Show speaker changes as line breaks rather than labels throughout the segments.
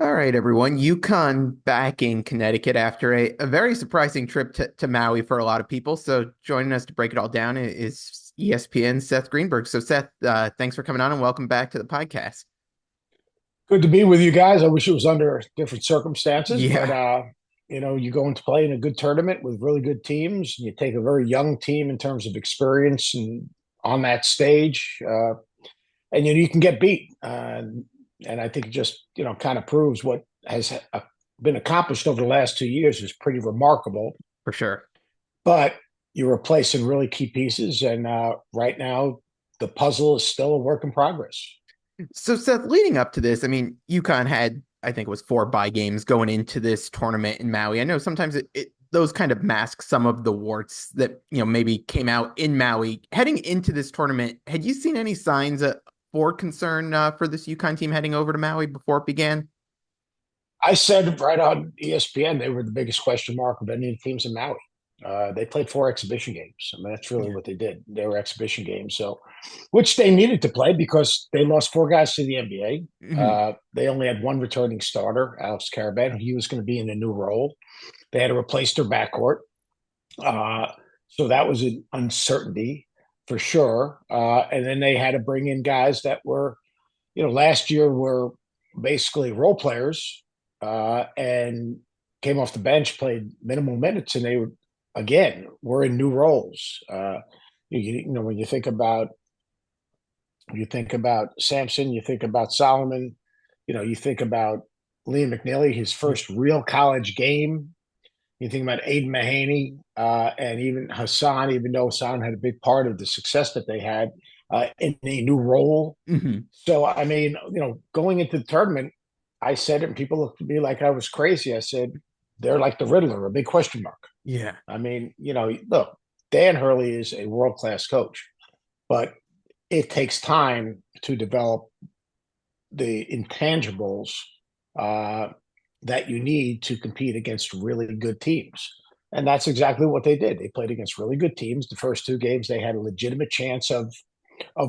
All right, everyone. UConn back in Connecticut after a very surprising trip to Maui for a lot of people. So joining us to break it all down is ESPN's Seth Greenberg. So Seth, thanks for coming on and welcome back to the podcast.
Good to be with you guys. I wish it was under different circumstances, but
Yeah,
you go into play in a good tournament with really good teams. You take a very young team in terms of experience and on that stage, and you can get beat. And I think it just kind of proves what has been accomplished over the last 2 years is pretty remarkable.
for sure.
But you're replacing really key pieces, and right now the puzzle is still a work in progress.
So Seth, leading up to this, I mean, UConn had, I think it was 4 bye games going into this tournament in Maui. I know sometimes those kind of mask some of the warts that, maybe came out in Maui. Heading into this tournament, had you seen any signs for concern for this UConn team heading over to Maui before it began?
I said right on ESPN they were the biggest question mark of any of the teams in Maui. They played 4 exhibition games. I mean, that's really
Yeah.
what they did. They were exhibition games, so which they needed to play because they lost 4 guys to the NBA.
Mhm.
They only had one returning starter, Alex Caravan. He was going to be in a new role. They had to replace their backcourt, uh, so that was an uncertainty for sure. And then they had to bring in guys that were, last year were basically role players and came off the bench, played minimal minutes, and they were again were in new roles. When you think about Sampson, you think about Solomon, you think about Liam McNeely, his
Yeah.
first real college game. You think about Aiden Mahaney and even Hassan, even though Hassan had a big part of the success that they had in a new role.
Mhm.
So, I mean, going into the tournament, I said it, and people looked at me like I was crazy. I said, they're like the Riddler, a big question mark.
Yeah.
I mean, look, Dan Hurley is a world class coach, but it takes time to develop the intangibles uh, that you need to compete against really good teams. And that's exactly what they did. They played against really good teams. The first 2 games, they had a legitimate chance of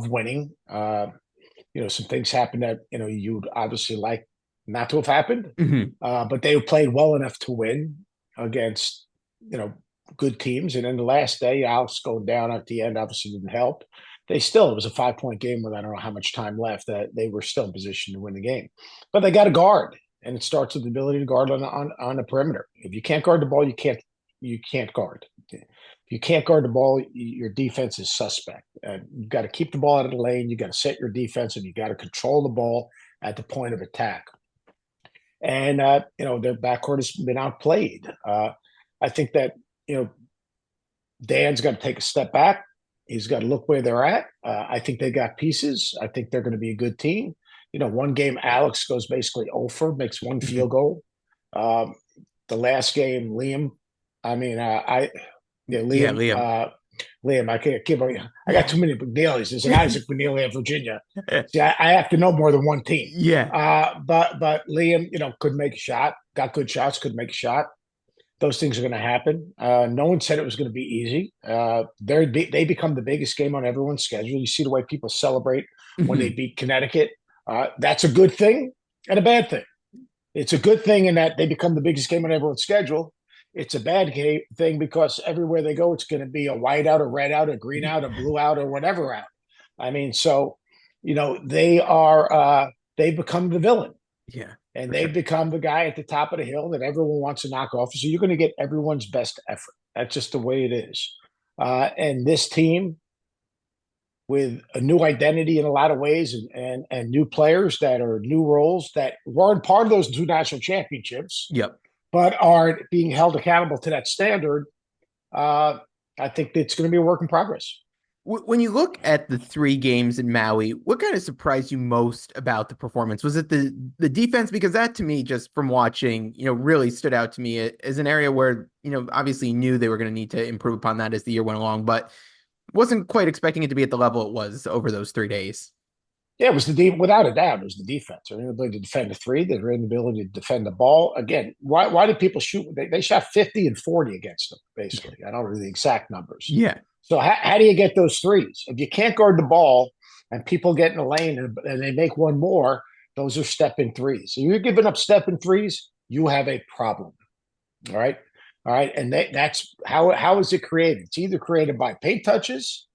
winning. Some things happened that you'd obviously like not to have happened,
Mhm.
but they played well enough to win against you know good teams. And then the last day, Alex going down at the end obviously didn't help. They still it was a 5 point game with I don't know how much time left. That they were still in position to win the game, but they got a guard, and it starts with the ability to guard on the perimeter. If you can't guard the ball, you can't guard. If you can't guard the ball, your defense is suspect. You've got to keep the ball out of the lane. You got to set your defense, and you got to control the ball at the point of attack. And their backcourt has been outplayed. I think that you know Dan's got to take a step back. He's got to look where they're at. I think they got pieces. I think they're going to be a good team. One game Alex goes basically over, makes one
Mhm.
field goal. Um, the last game, Liam. I mean, I yeah,
Yeah,
Liam.
Liam.
Liam, I can't keep. I got too many McNeelys. There's an Isaac McNeely at Virginia. See, I have to know more than one team.
Yeah.
But Liam, could make a shot. Got good shots. Could make a shot. Those things are going to happen. No one said it was going to be easy. They become the biggest game on everyone's schedule. You see the way people celebrate when they
Mhm.
beat Connecticut. That's a good thing and a bad thing. It's a good thing in that they become the biggest game on everyone's schedule. It's a bad thing because everywhere they go, it's going to be a white out, a red out, a green out, a blue out, or whatever out. I mean, so they become the villain,
Yeah,
and
for
they've
sure.
become the guy at the top of the hill that everyone wants to knock off. So you're going to get everyone's best effort. That's just the way it is. And this team, with a new identity in a lot of ways, and new players that are new roles that weren't part of those 2 national championships,
Yep.
but are being held accountable to that standard. Uh, I think it's going to be a work in progress.
When you look at the 3 games in Maui, what kind of surprised you most about the performance? Was it the defense? Because that to me, just from watching, really stood out to me as an area where, obviously knew they were going to need to improve upon that as the year went along, but wasn't quite expecting it to be at the level it was over those 3 days.
Yeah, it was without a doubt, it was the defense. Their inability to defend the three, their inability to defend the ball. Again, why did people shoot? They shot 50 and 40 against them, basically. I don't know the exact numbers.
Yeah.
So how do you get those threes? If you can't guard the ball and people get in the lane and they make one more, Those are step in threes. So you're giving up step in threes, you have a problem. All right. All right. And that's how is it created? It's either created by paint touches,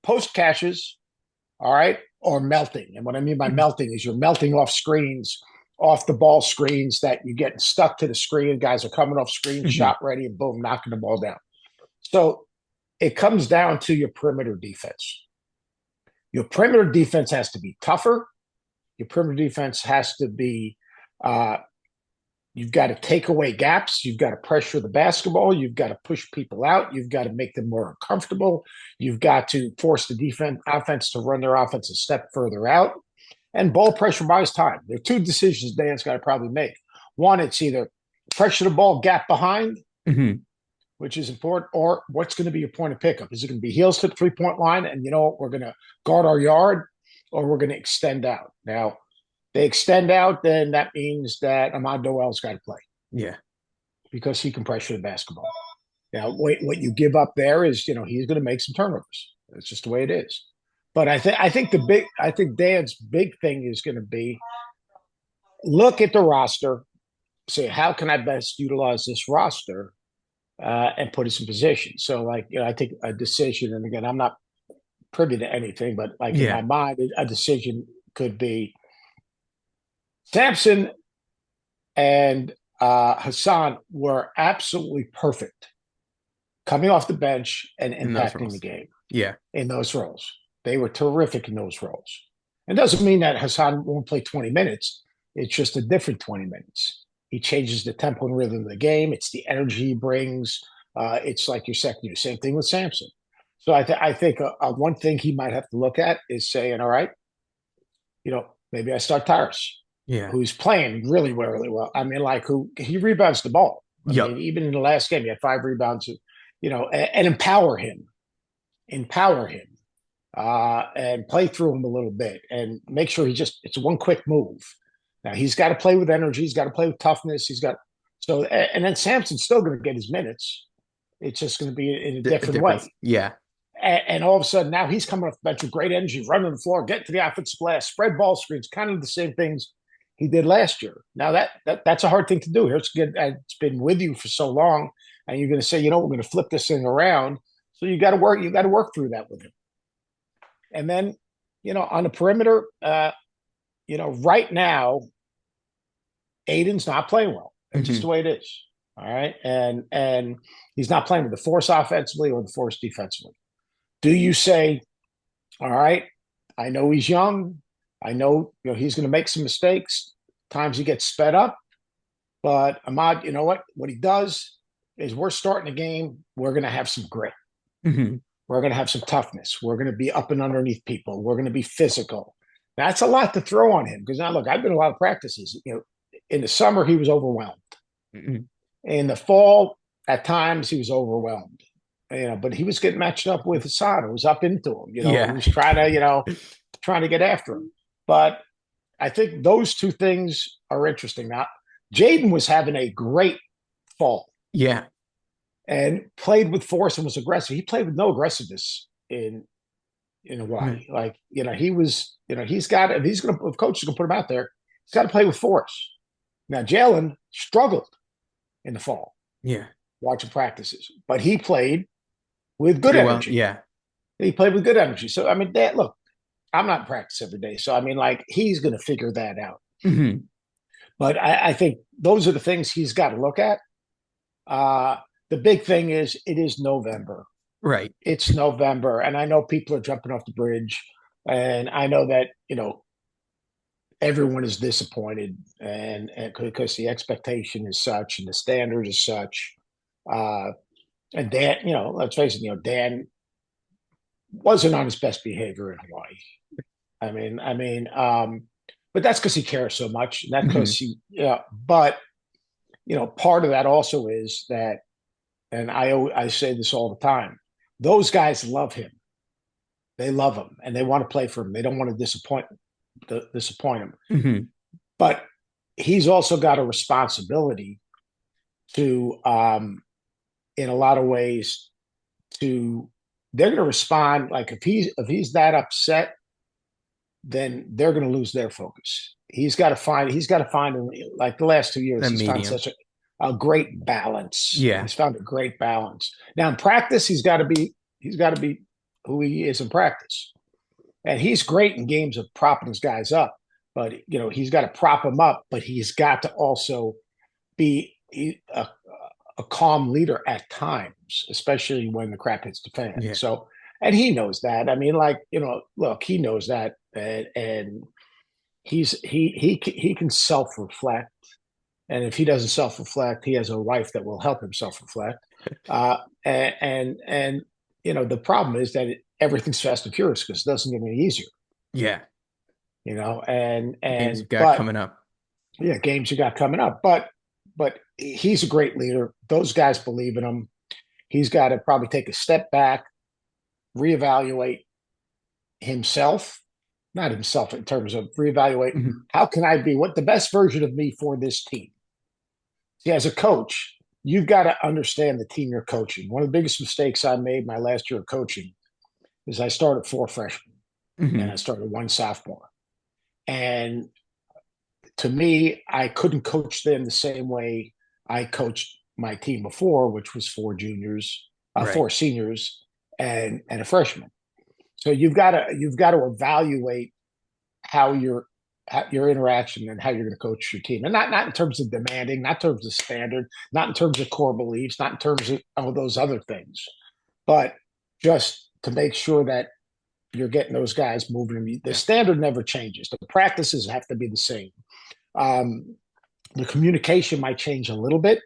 post caches, all right, or melting. And what I mean by melting is you're melting off screens, off the ball screens that you get stuck to the screen. Guys are coming off screen,
Mm-hmm.
shot ready, and boom, knocking the ball down. So it comes down to your perimeter defense. Your perimeter defense has to be tougher. Your perimeter defense has to be, you've got to take away gaps. You've got to pressure the basketball. You've got to push people out. You've got to make them more uncomfortable. You've got to force the offense to run their offense a step further out. And ball pressure buys time. There are two decisions Dan's got to probably make. One, it's either pressure the ball gap behind,
Mm-hmm.
which is important, or what's going to be your point of pickup? Is it going to be heels to the 3-point line? And you know what? We're going to guard our yard, or we're going to extend out. Now, they extend out, then that means that Ahmad Noel's got to play.
Yeah.
Because he can pressure the basketball. Now, what you give up there is, he's going to make some turnovers. It's just the way it is. But I think Dan's big thing is going to be look at the roster, say how can I best utilize this roster, and put us in position. So, like, I think a decision, and again, I'm not privy to anything, but like in my mind, a decision could be Sampson and Hassan were absolutely perfect coming off the bench and impacting the game.
Yeah.
In those roles. They were terrific in those roles. It doesn't mean that Hassan won't play 20 minutes. It's just a different 20 minutes. He changes the tempo and rhythm of the game. It's the energy he brings. It's like your second year. Same thing with Sampson. So I think one thing he might have to look at is saying, all right, maybe I start Tyrus.
Yeah.
Who's playing really, really well. I mean, like he rebounds the ball. I mean, even in the last game, he had 5 rebounds, and empower him, and play through him a little bit and make sure it's one quick move. Now he's got to play with energy. He's got to play with toughness. And then Sampson's still going to get his minutes. It's just going to be in a different way.
Yeah.
And all of a sudden now he's coming off the bench with great energy, running the floor, getting to the offensive glass, spread ball screens, kind of the same things he did last year. Now that's a hard thing to do. It's been with you for so long, and you're going to say, we're going to flip this thing around. So you got to work through that with him. And then, on the perimeter, right now, Aiden's not playing well. It's just the way it is. All right. And he's not playing with the force offensively or the force defensively. Do you say, all right, I know he's young. I know, he's going to make some mistakes. Times he gets sped up. But Ahmad, you know what? What he does is we're starting a game. We're going to have some grit.
Mm-hmm.
We're going to have some toughness. We're going to be up and underneath people. We're going to be physical. That's a lot to throw on him because now, look, I've been to a lot of practices. In the summer, he was overwhelmed.
Mm-hmm.
In the fall, at times, he was overwhelmed. But he was getting matched up with Hassan. It was up into him. He was trying to get after him. But I think those two things are interesting. Now, Jaden was having a great fall.
Yeah.
And played with force and was aggressive. He played with no aggressiveness in Hawaii. Like, he was, if coach is going to put him out there, he's got to play with force. Now, Jalen struggled in the fall.
Yeah.
Watching practices. But he played with good energy.
Yeah.
He played with good energy. So, I mean, look, I'm not in practice every day. So, I mean, like, he's going to figure that out.
Mm-hmm.
But I think those are the things he's got to look at. The big thing is it is November.
Right.
It's November. And I know people are jumping off the bridge. And I know that, everyone is disappointed and because the expectation is such and the standard is such. And Dan, let's face it, Dan wasn't on his best behavior in Hawaii. But that's because he cares so much. And that's because but part of that also is that, and I say this all the time, those guys love him. They love him and they want to play for him. They don't want to disappoint him.
Mm-hmm.
But he's also got a responsibility to, in a lot of ways, they're going to respond. Like if he's that upset, then they're going to lose their focus. he's got to find like the last 2 years,
The
he's found
medium.
such a great balance.
Yeah.
He's found a great balance. Now in practice, he's got to be who he is in practice. And he's great in games of propping his guys up, but he's got to prop them up, but he's got to also be a calm leader at times, especially when the crap hits the fan.
Yeah.
So, and he knows that. I mean, like, look, he knows that, and he can self reflect. And if he doesn't self reflect, he has a wife that will help him self reflect. And the problem is that everything's fast and furious because it doesn't get any easier.
Yeah. Games
And
you've got
but
coming up.
yeah, games you got coming up, but he's a great leader. Those guys believe in him. He's got to probably take a step back, reevaluate himself, not himself in terms of reevaluate
Mhm.
how can I be what the best version of me for this team. See, as a coach, you've got to understand the team you're coaching. One of the biggest mistakes I made my last year of coaching is I started 4 freshmen and I
Mhm.
started 1 sophomore. And to me, I couldn't coach them the same way I coached my team before, which was 4 juniors,
Right.
4 seniors, and a freshman. So you've got to evaluate how your interaction and how you're going to coach your team, and not in terms of demanding, not in terms of standard, not in terms of core beliefs, not in terms of all those other things, but just to make sure that you're getting those guys moving. The
Yeah.
standard never changes. The practices have to be the same. Um, the communication might change a little bit,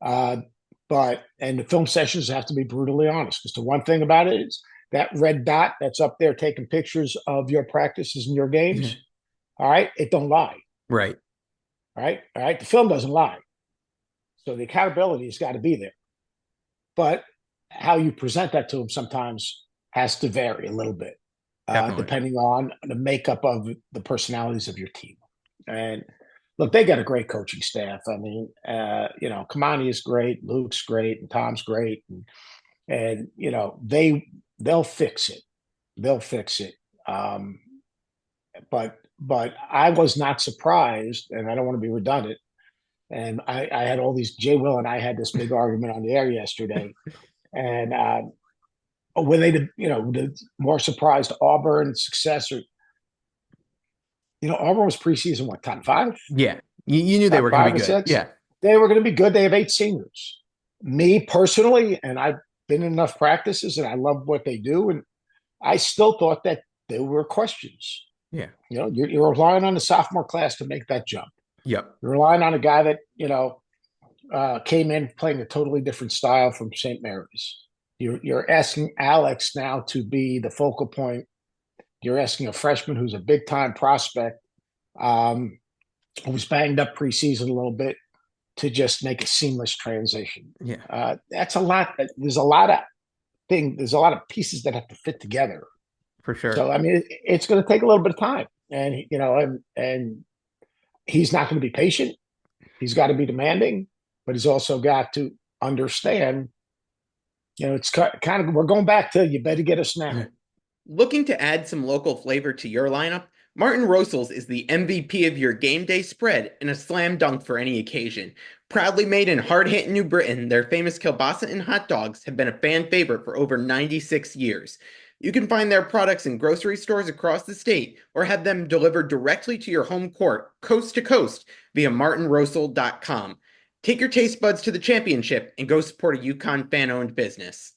uh, and the film sessions have to be brutally honest. Because the one thing about it is that red dot that's up there taking pictures of your practices and your
Yeah.
games. All right, it don't lie.
Right.
All right. The film doesn't lie, so the accountability has got to be there. But how you present that to them sometimes has to vary a little bit,
Definitely.
depending on the makeup of the personalities of your team. And look, they got a great coaching staff. I mean, Kamani is great, Luke's great, and Tom's great, and they'll fix it. They'll fix it. Um, but I was not surprised, and I don't want to be redundant. And I had all these Jay Will and I had this big argument on the air yesterday, and were they the more surprised Auburn success or Auburn was preseason what top five,
Yeah. You knew they
top
were going to
five
be
or
good.
six?
Yeah.
They were going to be good. They have 8 seniors. Me personally, and I've been in enough practices, and I love what they do, and I still thought that there were questions.
Yeah.
You're relying on the sophomore class to make that jump.
Yep.
You're relying on a guy that came in playing a totally different style from St. Mary's. You're asking Alex now to be the focal point. You're asking a freshman who's a big time prospect, um, who's banged up preseason a little bit, to just make a seamless transition.
Yeah.
That's a lot. There's a lot of things. There's a lot of pieces that have to fit together.
For
So
sure.
I mean, it's going to take a little bit of time, and and he's not going to be patient. He's got to be demanding, but he's also got to understand. It's kind of we're going back to you better get us now.
Looking to add some local flavor to your lineup? Martin Rosals is the MVP of your game day spread and a slam dunk for any occasion. Proudly made in hard-hit New Britain, their famous kielbasa and hot dogs have been a fan favorite for over 96 years. You can find their products in grocery stores across the state or have them delivered directly to your home court, coast to coast, via martinrosal.com. Take your taste buds to the championship and go support a UConn fan-owned business.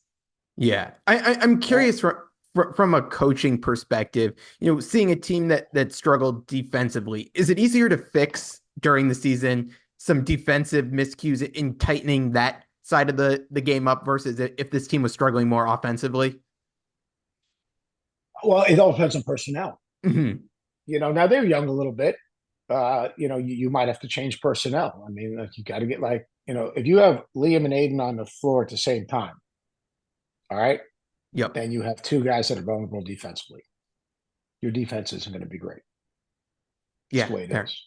Yeah, I'm
Uh,
curious from a coaching perspective, seeing a team that struggled defensively, is it easier to fix during the season some defensive miscues in tightening that side of the game up versus if this team was struggling more offensively?
well, it all depends on personnel.
Hmm.
Now they're young a little bit. You might have to change personnel. I mean, like, you got to get if you have Liam and Aiden on the floor at the same time, all right,
Yep.
then you have 2 guys that are vulnerable defensively. Your defense isn't going to be great. It's
Yeah,
the way it
fair.
is.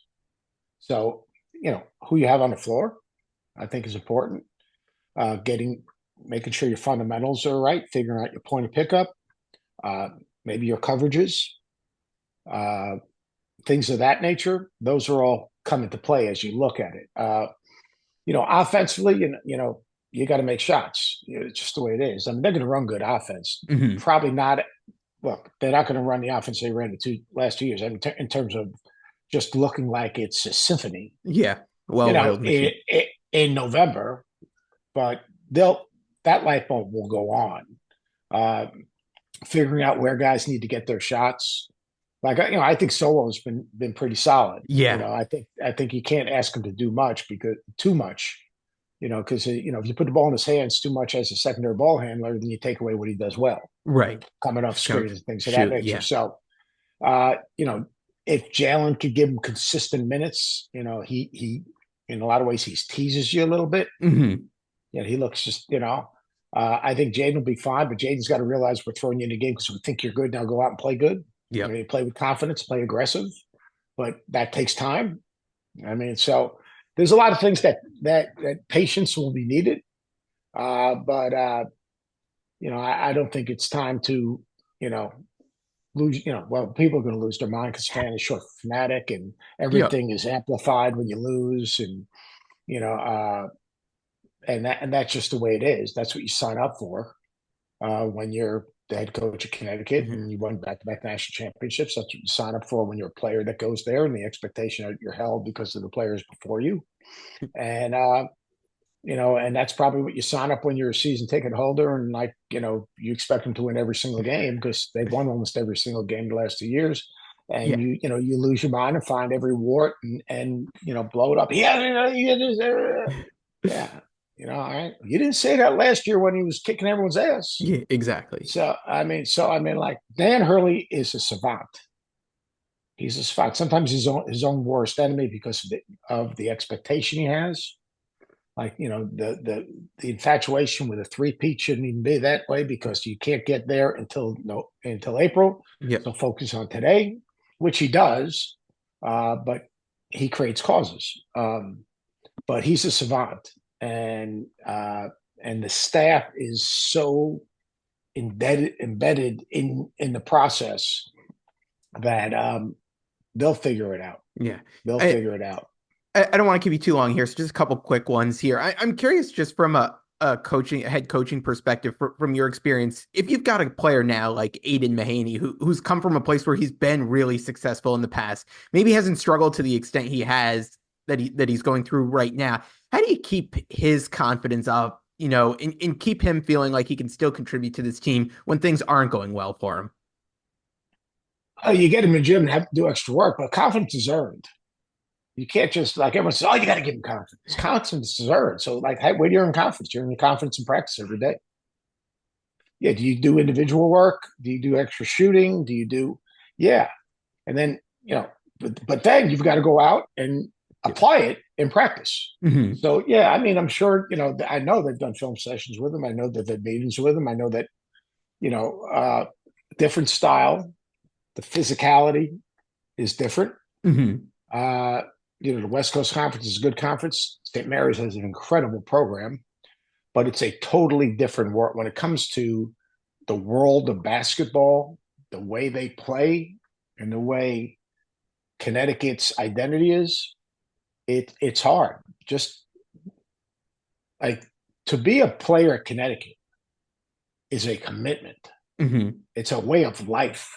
So, who you have on the floor, I think is important. Making sure your fundamentals are right, figuring out your point of pickup, uh, maybe your coverages, uh, things of that nature, those are all come into play as you look at it. Offensively, you got to make shots. It's just the way it is. I mean, they're going to run good offense.
Hmm.
Probably not. Look, they're not going to run the offense they ran the last 2 years. I mean, in terms of just looking like it's a symphony,
Yeah.
you know,
Well-oiled
in,
machine.
in November, but they'll that light bulb will go on. Uh, Figuring out where guys need to get their shots. Like I think Solo's been pretty solid.
Yeah.
I think you can't ask him to do much because too much. Because if you put the ball in his hands too much as a secondary ball handler, then you take away what he does well,
Right.
coming off
Come
screens and things of that
shoot.
nature.
Yeah.
So, uh, you know, if Jalen could give him consistent minutes, he in a lot of ways he teases you a little bit.
Hmm.
He looks just. I think Jaden will be fine, but Jaden's got to realize we're throwing you in the game because we think you're good. Now go out and play good.
Yep.
You play with confidence, play aggressive, but that takes time. I mean, so there's a lot of things that patience will be needed. But I don't think it's time to, you know, lose. Well, people are going to lose their mind because fan is short fanatic, and
Yep.
everything is amplified when you lose, and you know, uh, that's just the way it is. That's what you sign up for when you're the head coach of Connecticut
Hmm.
and you won back-to-back national championships. That's what you sign up for when you're a player that goes there, and the expectation that you're held because of the players before you. And and that's probably what you sign up when you're a season ticket holder, and you expect them to win every single game because they've won almost every single game the last 2 years. And
Yeah.
you lose your mind and find every wart and blow it up. Yeah, all right. You didn't say that last year when he was kicking everyone's ass.
Yeah. Exactly.
So I mean, like Dan Hurley is a savant. He's a savant. Sometimes his own worst enemy because of the expectation he has. Like the infatuation with a three-peat shouldn't even be that way because you can't get there until April.
Yep.
So focus on today, which he does, but he creates causes. But he's a savant, and the staff is so embedded in the process that they'll figure it out.
Yeah.
They'll
I,
figure it out.
I don't want to keep you too long here, so just a couple quick ones here. I'm curious, just from a head coaching perspective, from your experience, if you've got a player now like Aiden Mahaney, who's come from a place where he's been really successful in the past, maybe hasn't struggled to the extent he has that he's going through right now. How do you keep his confidence up, and keep him feeling like he can still contribute to this team when things aren't going well for him?
You get him in the gym and have to do extra work, but confidence is earned. You can't just like everyone says, oh, you got to give him confidence. Confidence is earned. So, like, hey, where do you earn confidence? You earn your confidence in practice every day. Yeah. Do you do individual work? Do you do extra shooting? Yeah. And then, but then you've got to go out and apply it in practice.
Hmm.
So, yeah, I mean, I'm sure, I know they've done film sessions with him. I know that they've meetings with him. I know that, you know, uh, different style, the physicality is different.
Hmm.
Uh, the West Coast Conference is a good conference. St. Mary's has an incredible program, but it's a totally different world when it comes to the world of basketball, the way they play, and the way Connecticut's identity is. It's hard. Just like to be a player at Connecticut is a commitment.
Hmm.
It's a way of life.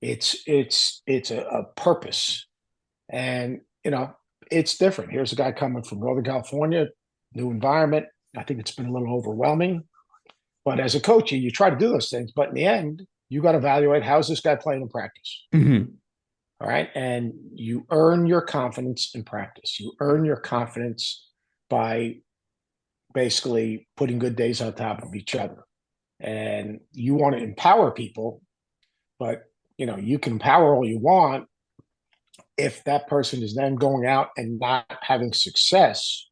It's a purpose, and it's different. Here's a guy coming from Northern California, new environment. I think it's been a little overwhelming. But as a coach, you try to do those things. But in the end, you got to evaluate how's this guy playing in practice.
Hmm.
All right. And you earn your confidence in practice. You earn your confidence by basically putting good days on top of each other. And you want to empower people, but you can empower all you want. If that person is then going out and not having success,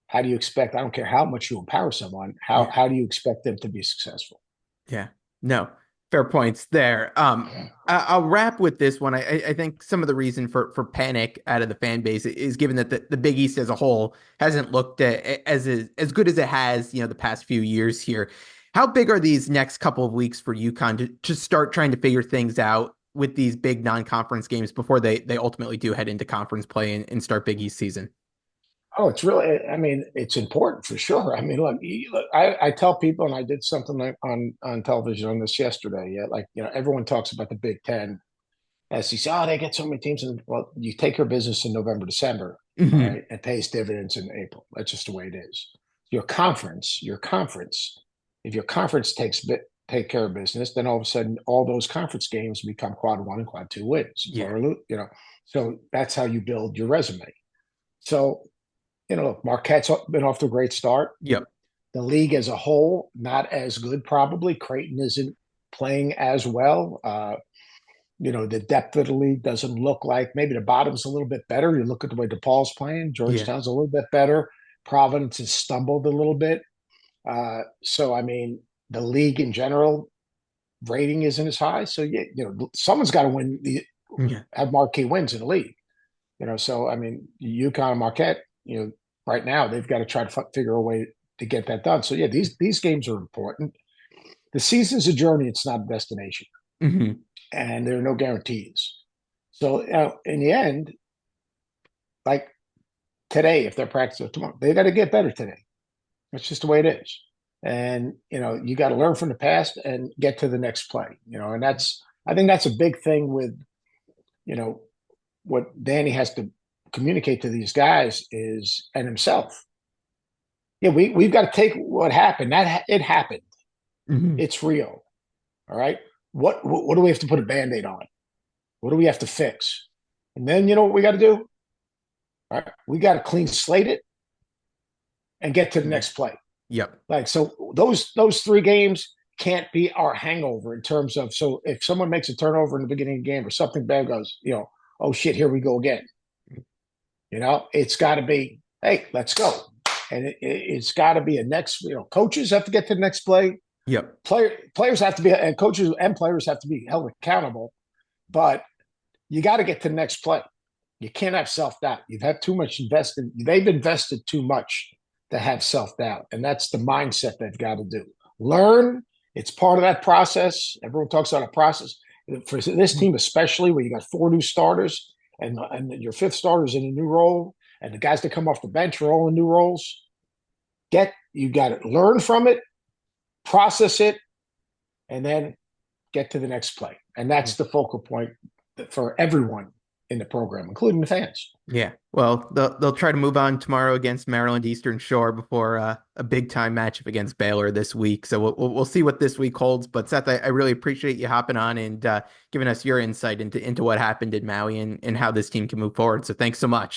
how do you expect? I don't care how much you empower someone. How
Yeah.
how do you expect them to be successful?
Yeah. No, fair points there. I'll wrap with this one. I think some of the reason for panic out of the fan base is given that the Big East as a whole hasn't looked as good as it has, the past few years here. How big are these next couple of weeks for UConn to start trying to figure things out with these big non-conference games before they ultimately do head into conference play and start Big East season.
Oh, it's really, I mean, it's important for sure. I mean, look, I tell people, and I did something like on television on this yesterday. Yeah, like, everyone talks about the Big Ten, SEC. Oh, they get so many teams. And well, you take your business in November, December, all
Hmm.
right, and pays dividends in April. That's just the way it is. Your conference, if your conference take care of business, then all of a sudden all those conference games become quad one and quad two wins.
Yeah.
So that's how you build your resume. So, look, Marquette's been off to a great start.
Yep.
The league as a whole, not as good, probably. Creighton isn't playing as well. The depth of the league doesn't look like maybe the bottom's a little bit better. You look at the way DePaul's playing,
Yeah.
Georgetown's a little bit better. Providence has stumbled a little bit. So, I mean, the league in general rating isn't as high. So, yeah, someone's got to
Yeah.
have marquee wins in the league. So I mean, UConn and Marquette, right now they've got to try to figure a way to get that done. So yeah, these games are important. The season's a journey; it's not a destination,
Hmm.
and there are no guarantees. So in the end, like today, if they're practicing tomorrow, they got to get better today. That's just the way it is. And you got to learn from the past and get to the next play. And I think that's a big thing with you know what Danny has to communicate to these guys is and himself. Yeah, we've got to take what happened. It happened.
Hmm.
It's real. All right. What do we have to put a band-aid on? What do we have to fix? And then what we got to do? All right, we got to clean slate it and get to the
Yeah.
next play.
Yep.
Like so, those three games can't be our hangover in terms of so if someone makes a turnover in the beginning of the game or something bad goes, oh shit, here we go again. It's got to be, hey, let's go. And it's got to be a next, coaches have to get to the next play.
Yep.
Players have to be, and coaches and players have to be held accountable, but you got to get to the next play. You can't have self doubt. You've had too much invested. They've invested too much to have self doubt. And that's the mindset they've got to do. Learn. It's part of that process. Everyone talks about a process. For this team, especially where you got four new starters and your fifth starter's in a new role, and the guys that come off the bench are all in new roles. You got to learn from it, process it, and then get to the next play. And that's the focal point for everyone in the program, including the fans.
Yeah. Well, they'll try to move on tomorrow against Maryland Eastern Shore before a big time matchup against Baylor this week. So we'll see what this week holds. But Seth, I really appreciate you hopping on and giving us your insight into what happened in Maui and how this team can move forward. So thanks so much.